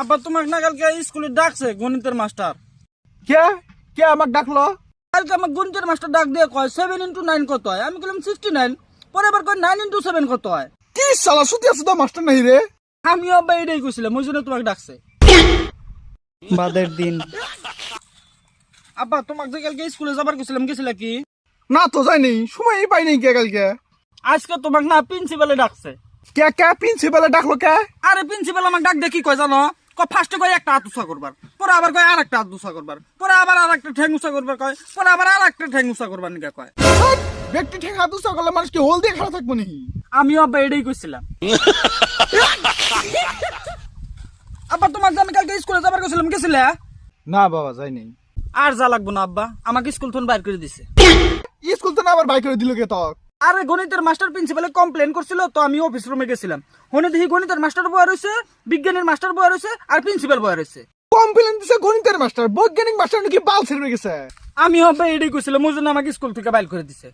আব্বা তোমাকে না কালকে স্কুলে ডাকছে গণিতের মাস্টার। কে কে আমাকে ডাকলো? কালকে আমার গণিতের মাস্টার ডাক দিয়ে কয় 7 × 9 কত হয়? আমি বললাম 69। পরে আবার কয় 9 × 7 কত হয়? কি শালা সুতি আছে তো মাস্টার নাই রে। আমিও আব্বা এটাই কইছিলাম, ওই জন্য তোমাকে ডাকছে। বাদের দিন। আব্বা তোমাকে যে কালকে স্কুলে যাবার গেছিলাম, গেছিলা কি? না তো যাইনি, সময়ই পাই নাই কে কালকে। আজকে তোমাকে না প্রিন্সিপালে ডাকছে। কে কে প্রিন্সিপালে ডাকলো কে? আরে প্রিন্সিপাল আমাকে ডাক দিয়ে কি কয় জানো? ফার্স্টে কয় একটা হাত উঁচা করবার, পরে আবার কয় আর একটা হাত উঁচা করবার, পরে আবার আর একটা ঠ্যাং উঁচা করবার কয়, পরে আবার আর একটা ঠ্যাং উঁচা করবার নিকা কয়। হাট, ব্যক্তি ঠিক হাত উঁচা করলে মানুষ কি হল দিয়ে খারাপ থাকবো নাকি? আমিও আব্বা এটাই কইছিলাম। আব্বা তোমাকে যে আমি কালকে স্কুলে যাবার গেছিলাম, গেছিলে? না বাবা যাইনি। আর যা লাগবো না আব্বা, আমাকে স্কুল থেকে বাইর করে দিছে। স্কুল তো না আবার বাইক করে দিল কে তক? আরে গণিতের মাস্টার প্রিন্সিপালে কমপ্লেন করছিল, তো আমি অফিস রুমে গেছিলাম। হনে দেখি গণিতের মাস্টার বয়া রয়েছে, বিজ্ঞানের মাস্টার বয়া রয়েছে, আর প্রিন্সিপাল বয়া রয়েছে। কমপ্লেন দিছে গণিতের মাস্টার, বৈজ্ঞানিক মাস্টার নাকি বাল ছেড়ে গেছে। আমি আব্বা এটাই কইছিলাম, ওই জন্য আমাকে স্কুল থেকে বাইর করে দিছে।